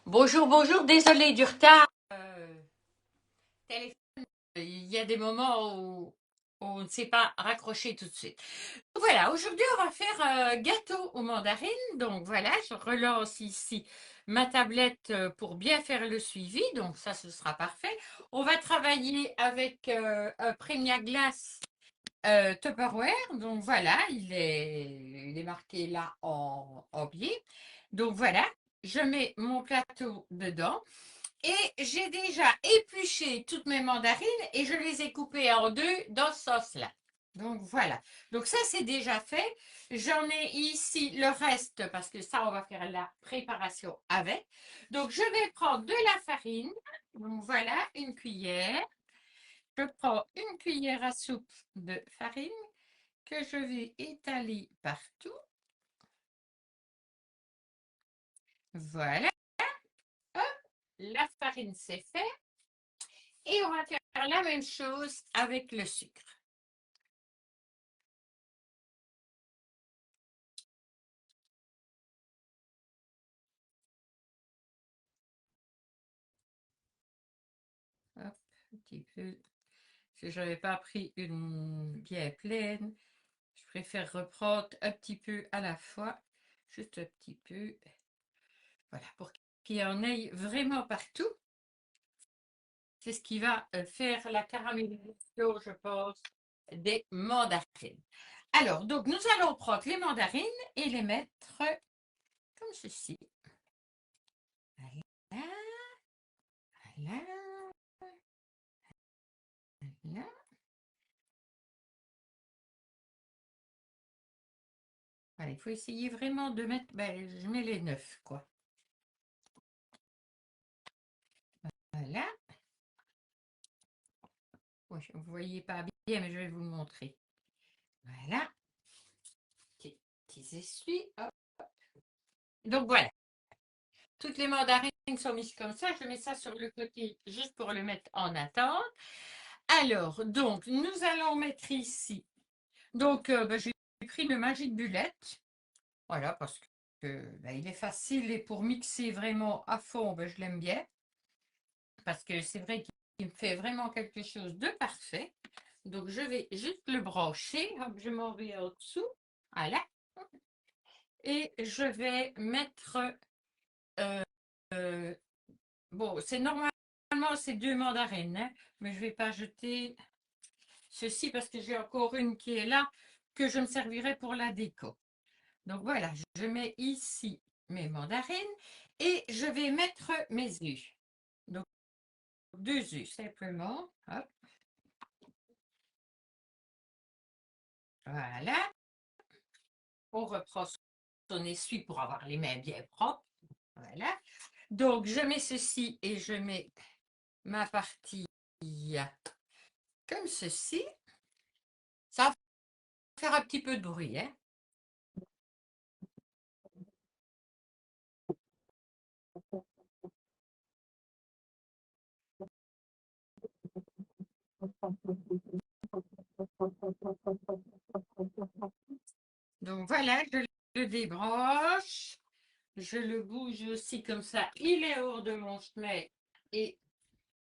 Bonjour, bonjour, désolé du retard. Téléphone, il y a des moments où on ne sait pas raccrocher tout de suite. Voilà, aujourd'hui on va faire gâteau aux mandarines. Donc voilà, je relance ici ma tablette pour bien faire le suivi. Donc ça, ce sera parfait. On va travailler avec un Premia Glace Tupperware. Donc voilà, il est marqué là en biais. Donc voilà, je mets mon plateau dedans. Et j'ai déjà épluché toutes mes mandarines et je les ai coupées en deux dans ce sens-là. Donc voilà. Donc ça, c'est déjà fait. J'en ai ici le reste parce que ça, on va faire la préparation avec. Donc je vais prendre de la farine. Donc voilà, une cuillère. Je prends une cuillère à soupe de farine que je vais étaler partout. Voilà. Hop, la farine, c'est fait. Et on va faire la même chose avec le sucre. Hop, un petit peu. Si je n'avais pas pris une bien pleine, je préfère reprendre un petit peu à la fois. Juste un petit peu. Voilà, pour qu'il y en ait vraiment partout. C'est ce qui va faire la caramélisation, je pense, des mandarines. Alors, donc, nous allons prendre les mandarines et les mettre comme ceci. Voilà, voilà, voilà. Voilà, il faut essayer vraiment de mettre, ben, je mets les 9, quoi. Voilà. Oui, vous ne voyez pas bien, mais je vais vous le montrer. Voilà. Petits essuies. Hop. Donc voilà. Toutes les mandarines sont mises comme ça. Je mets ça sur le côté juste pour le mettre en attente. Alors, donc, nous allons mettre ici. Donc, ben, j'ai pris le Magic Bullet. Voilà, parce que ben, il est facile et pour mixer vraiment à fond, ben, je l'aime bien. Parce que c'est vrai qu'il me fait vraiment quelque chose de parfait. Donc, je vais juste le brancher. Hop, je m'en vais en dessous. Voilà. Et je vais mettre, euh, euh, bon, c'est normalement c'est deux mandarines, hein, mais je ne vais pas jeter ceci parce que j'ai encore une qui est là que je me servirai pour la déco. Donc voilà, je mets ici mes mandarines et je vais mettre mes œufs. Donc deux œufs simplement. Hop, voilà. On reprend son essuie pour avoir les mains bien propres. Voilà. Donc je mets ceci et je mets ma partie comme ceci. Ça va faire un petit peu de bruit, hein. Donc voilà, je le débranche. Je le bouge aussi comme ça. Il est hors de mon chemin et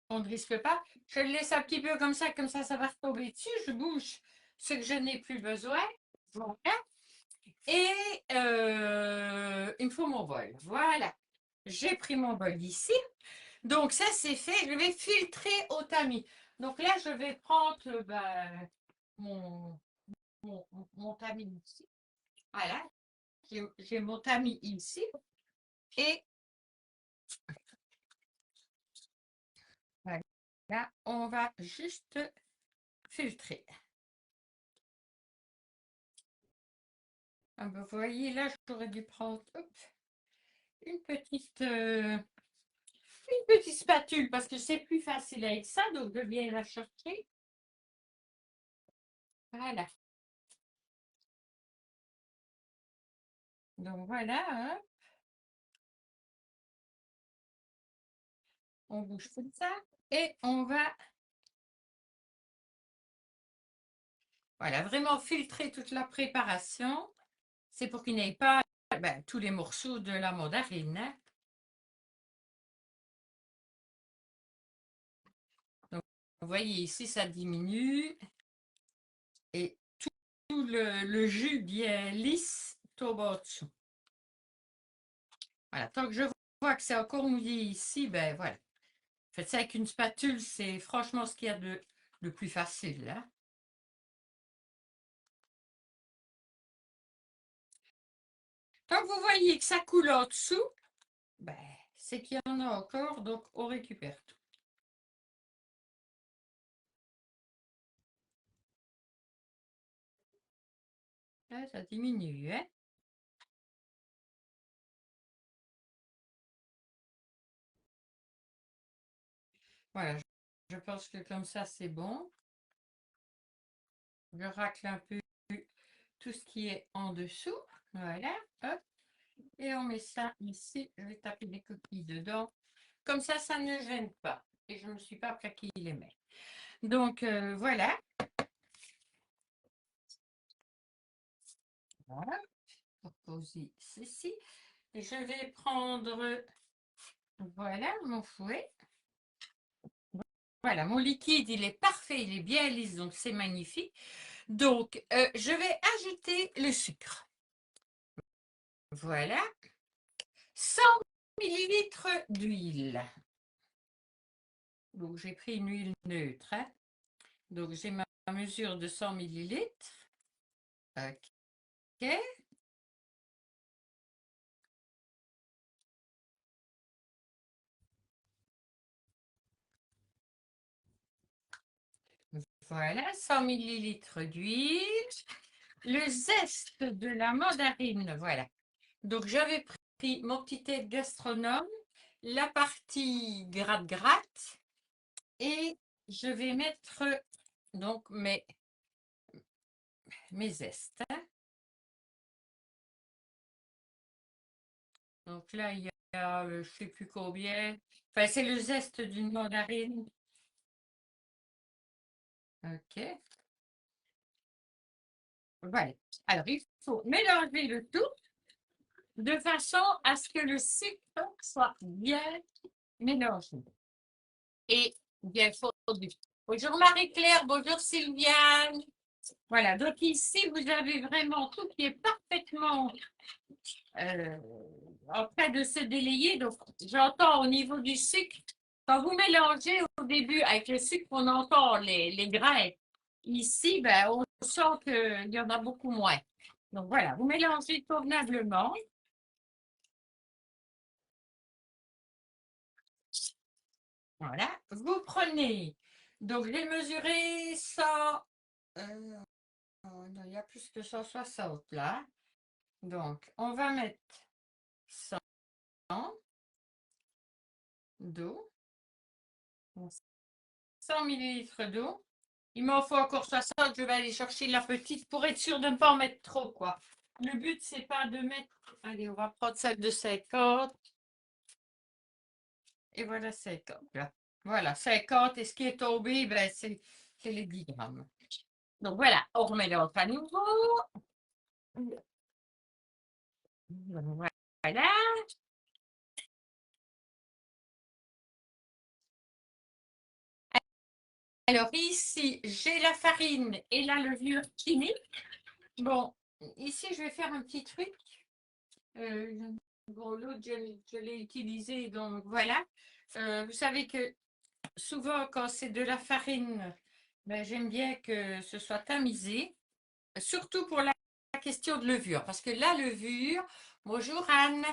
on ne risque pas. Je le laisse un petit peu comme ça va retomber dessus. Je bouge ce que je n'ai plus besoin. Voilà. Et il me faut mon bol. Voilà. J'ai pris mon bol ici. Donc ça, c'est fait. Je vais filtrer au tamis. Donc là, je vais prendre ben, mon, mon tamis ici. Voilà. J'ai mon tamis ici. Et voilà, on va juste filtrer. Ah ben, vous voyez, là, j'aurais dû prendre hop, une petite, euh, une petite spatule parce que c'est plus facile avec ça. Donc, je viens la chercher. Voilà. Donc, voilà, hein, on bouge tout ça. Et on va, voilà, vraiment filtrer toute la préparation. C'est pour qu'il n'y ait pas ben, tous les morceaux de la mandarine, hein. Vous voyez ici, ça diminue et tout le jus bien lisse tombe en dessous. Voilà, tant que je vois que c'est encore mouillé ici, ben voilà. Faites ça avec une spatule, c'est franchement ce qu'il y a de le plus facile, hein. Tant que vous voyez que ça coule en dessous, ben, c'est qu'il y en a encore, donc on récupère tout. Là, ça diminue, hein. Voilà, je pense que comme ça, c'est bon. Je racle un peu tout ce qui est en dessous. Voilà, hop. Et on met ça ici. Je vais taper des coquilles dedans. Comme ça ne gêne pas. Et je ne me suis pas plaqué les mains. Donc, voilà. Voilà. Pour poser ceci. Et je vais prendre, voilà, mon fouet. Voilà, mon liquide, il est parfait, il est bien lisse, donc c'est magnifique. Donc, je vais ajouter le sucre. Voilà. 100 millilitres d'huile. Donc, j'ai pris une huile neutre, hein. Donc, j'ai ma mesure de 100 millilitres. OK. Voilà, 100 millilitres d'huile. Le zeste de la mandarine, voilà. Donc, j'avais pris mon petit aide gastronome, la partie gratte-gratte, et je vais mettre donc mes zestes, hein. Donc là, il y a, je ne sais plus combien. Enfin, c'est le zeste d'une mandarine. OK. Voilà. Alors, il faut mélanger le tout de façon à ce que le sucre soit bien mélangé et bien fondu. Bonjour Marie-Claire, bonjour Sylviane. Voilà, donc ici, vous avez vraiment tout qui est parfaitement euh, en train de se délayer. Donc, j'entends au niveau du sucre, quand vous mélangez au début avec le sucre, on entend les grains. Ici, ben, on sent qu'il y en a beaucoup moins. Donc voilà, vous mélangez convenablement. Voilà, vous prenez, donc j'ai mesuré 100, oh non, il y a plus que 160 là. Donc, on va mettre 100 d'eau, 100 millilitres d'eau. Il m'en faut encore 60, je vais aller chercher la petite pour être sûre de ne pas en mettre trop, quoi. Le but, c'est pas de mettre. Allez, on va prendre celle de 50. Et voilà 50. Là. Voilà, 50. Et ce qui est tombé, ben, c'est les 10 grammes. Donc voilà, on remet l'autre à nouveau. Voilà. Alors ici, j'ai la farine et la levure chimique. Bon, ici, je vais faire un petit truc. Bon, l'autre, je l'ai utilisé, donc voilà. Vous savez que souvent, quand c'est de la farine, ben, j'aime bien que ce soit tamisé, surtout pour la question de levure, parce que la levure, bonjour Anne,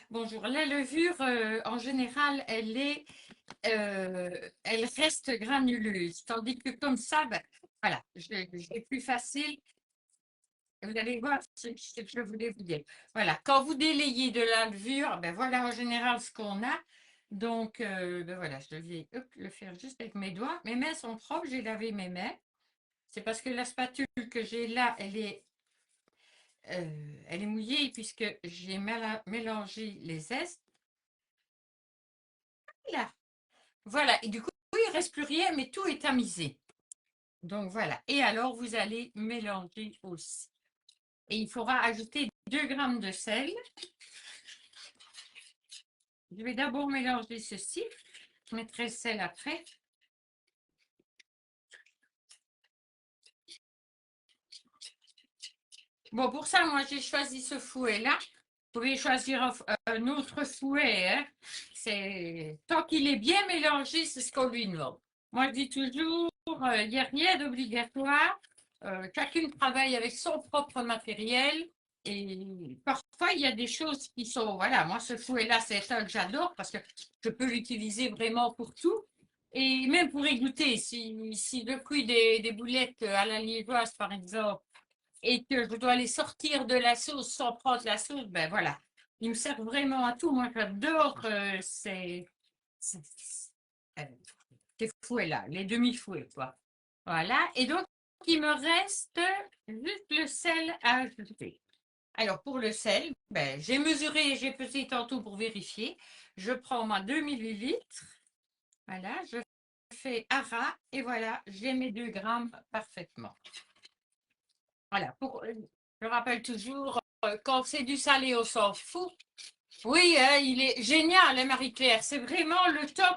bonjour, la levure, en général, elle reste granuleuse, tandis que comme ça, ben, voilà, j'ai plus facile. Vous allez voir ce que je voulais vous dire. Voilà, quand vous délayez de la levure, ben voilà en général ce qu'on a. Donc, ben voilà, je vais le faire juste avec mes doigts. Mes mains sont propres, j'ai lavé mes mains. C'est parce que la spatule que j'ai là, elle est mouillée puisque j'ai mélangé les zestes. Là, voilà, et du coup, il ne reste plus rien, mais tout est tamisé. Donc voilà, et alors vous allez mélanger aussi. Et il faudra ajouter 2 grammes de sel. Je vais d'abord mélanger ceci. Je mettrai le sel après. Bon, pour ça, moi, j'ai choisi ce fouet-là. Vous pouvez choisir un autre fouet, hein. Tant qu'il est bien mélangé, c'est ce qu'on lui demande. Moi, je dis toujours, il n'y a rien d'obligatoire. Chacune travaille avec son propre matériel. Et parfois, il y a des choses qui sont... Voilà, moi, ce fouet-là, c'est ça que j'adore parce que je peux l'utiliser vraiment pour tout. Et même pour égoutter, si je cuis des boulettes à la liégeoise, par exemple, et que je dois les sortir de la sauce sans prendre la sauce, ben voilà. Ils me servent vraiment à tout. Moi, j'adore c'est- euh, ces fouets-là, les demi-fouets, quoi. Voilà. Et donc, il me reste juste le sel à ajouter. Alors, pour le sel, ben, j'ai mesuré et j'ai pesé tantôt pour vérifier. Je prends ma 2 millilitres. Voilà, je fais à ras et voilà, j'ai mes 2 grammes parfaitement. Voilà, je rappelle toujours, quand c'est du salé, on s'en fout. Oui, hein, il est génial, hein, Marie-Claire. C'est vraiment le top.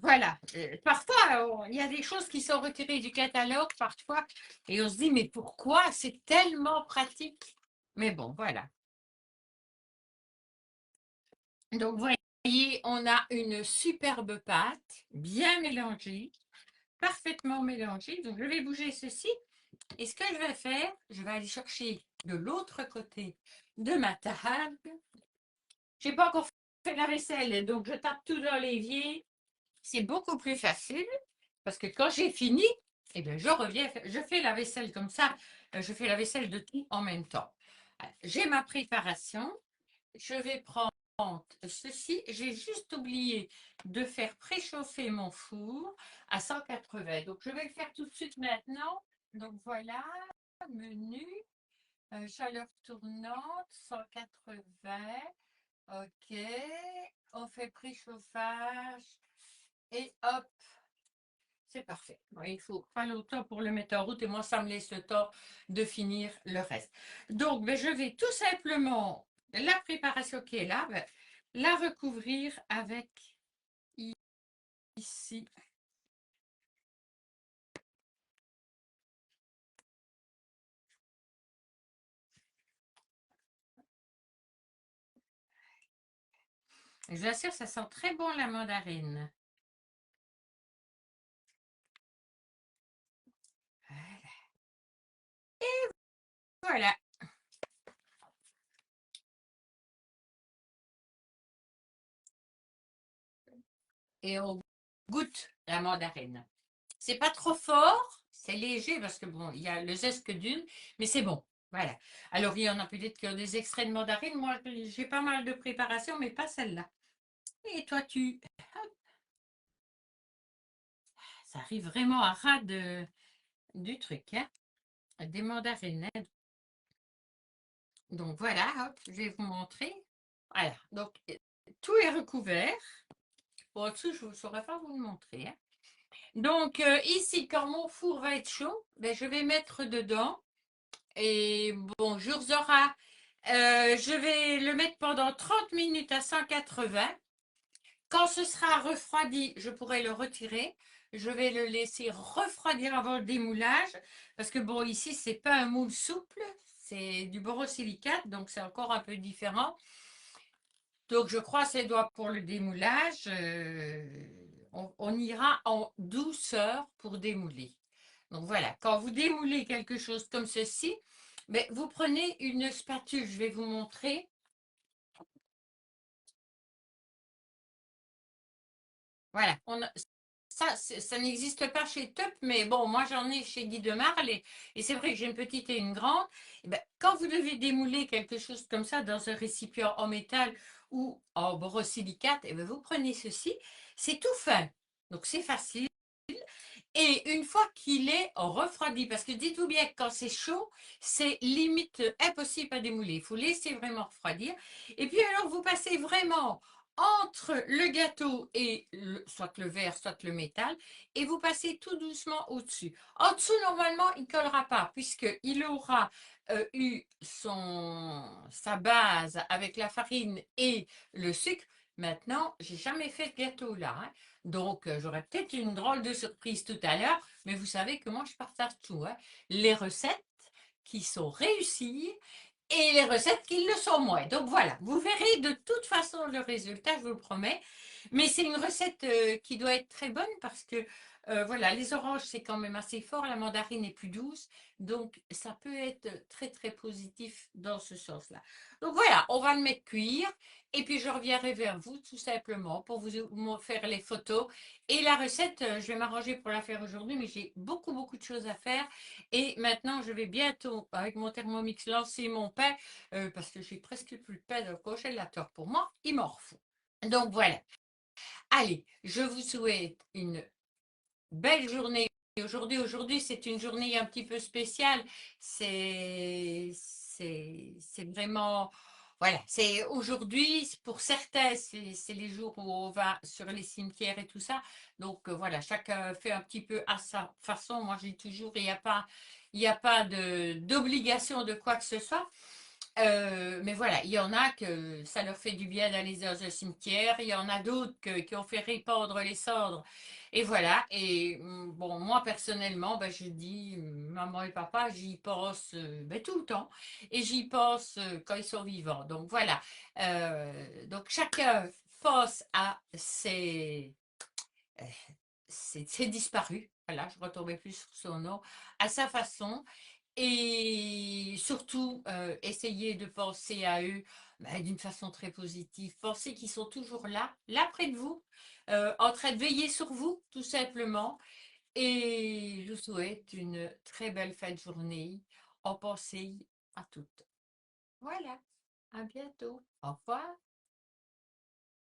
Voilà. Parfois, il y a des choses qui sont retirées du catalogue, parfois, et on se dit, mais pourquoi? C'est tellement pratique. Mais bon, voilà. Donc, vous voyez, on a une superbe pâte, bien mélangée, parfaitement mélangée. Donc, je vais bouger ceci. Et ce que je vais faire, je vais aller chercher de l'autre côté de ma table. Je n'ai pas encore fait la vaisselle, donc je tape tout dans l'évier. C'est beaucoup plus facile parce que quand j'ai fini, eh bien, je reviens, je fais la vaisselle comme ça. Je fais la vaisselle de tout en même temps. J'ai ma préparation. Je vais prendre ceci. J'ai juste oublié de faire préchauffer mon four à 180. Donc, je vais le faire tout de suite maintenant. Donc, voilà, menu, chaleur tournante, 180. OK. On fait préchauffage. Et hop, c'est parfait. Bon, il faut pas longtemps pour le mettre en route et moi, ça me laisse le temps de finir le reste. Donc, ben, je vais tout simplement, la préparation qui est là, ben, la recouvrir avec ici. Je vous assure, ça sent très bon la mandarine. Voilà. Et on goûte la mandarine. C'est pas trop fort, c'est léger parce que bon, il y a le zeste que d'une, mais c'est bon. Voilà. Alors, il y en a peut-être qui ont des extraits de mandarine. Moi, j'ai pas mal de préparation, mais pas celle-là. Et toi, ça arrive vraiment à ras du truc, hein, des mandarines, hein. Donc, voilà, hop, je vais vous montrer. Voilà. Donc, tout est recouvert. Bon, au-dessous, je ne saurais pas vous le montrer, hein. Donc, ici, quand mon four va être chaud, ben, je vais mettre dedans. Et bonjour Zora. Je vais le mettre pendant 30 minutes à 180. Quand ce sera refroidi, je pourrai le retirer. Je vais le laisser refroidir avant le démoulage. Parce que bon, ici, c'est pas un moule souple. C'est du borosilicate, donc c'est encore un peu différent. Donc je crois que c'est doigt pour le démoulage. On ira en douceur pour démouler. Donc voilà, quand vous démoulez quelque chose comme ceci, mais vous prenez une spatule, je vais vous montrer. Voilà, ça n'existe pas chez Top, mais bon, moi j'en ai chez Guy de Marle et c'est vrai que j'ai une petite et une grande. Et ben, quand vous devez démouler quelque chose comme ça dans un récipient en métal ou en borosilicate, et ben, vous prenez ceci, c'est tout fin, donc c'est facile. Et une fois qu'il est refroidi, parce que dites-vous bien que quand c'est chaud, c'est limite impossible à démouler. Il faut laisser vraiment refroidir. Et puis alors, vous passez vraiment entre le gâteau et soit le verre, soit le métal, et vous passez tout doucement au-dessus. En dessous, normalement, il ne collera pas, puisqu'il aura eu sa base avec la farine et le sucre. Maintenant, j'ai jamais fait de gâteau là, hein. Donc, j'aurai peut-être une drôle de surprise tout à l'heure, mais vous savez que moi, je partage tout, hein. Les recettes, qui sont réussies et les recettes qui le sont moins. Donc voilà, vous verrez de toute façon le résultat, je vous le promets. Mais c'est une recette qui doit être très bonne parce que voilà, les oranges c'est quand même assez fort, la mandarine est plus douce, donc ça peut être très très positif dans ce sens-là. Donc voilà, on va le mettre cuire et puis je reviendrai vers vous tout simplement pour vous faire les photos. Et la recette, je vais m'arranger pour la faire aujourd'hui, mais j'ai beaucoup beaucoup de choses à faire. Et maintenant, je vais bientôt, avec mon Thermomix, lancer mon pain parce que j'ai presque plus de pain dans le congélateur pour moi. Il m'en faut. Donc voilà. Allez, je vous souhaite une belle journée. Aujourd'hui, c'est une journée un petit peu spéciale. C'est vraiment, voilà, c'est aujourd'hui, pour certains, c'est les jours où on va sur les cimetières et tout ça. Donc voilà, chacun fait un petit peu à sa façon. Moi, je dis toujours, il n'y a pas d'obligation de quoi que ce soit. Mais voilà, il y en a que ça leur fait du bien d'aller dans un cimetière, il y en a d'autres qui ont fait répandre les cendres. Et voilà, et bon, moi personnellement, ben, je dis, maman et papa, j'y pense ben, tout le temps, et j'y pense quand ils sont vivants. Donc voilà, donc chacun pense à euh, ses disparus, voilà, je ne retombais plus sur son nom, à sa façon. Et surtout, essayer de penser à eux d'une façon très positive. Pensez qu'ils sont toujours là, là près de vous, en train de veiller sur vous, tout simplement. Et je vous souhaite une très belle fin de journée. En pensée à toutes. Voilà, à bientôt. Au revoir.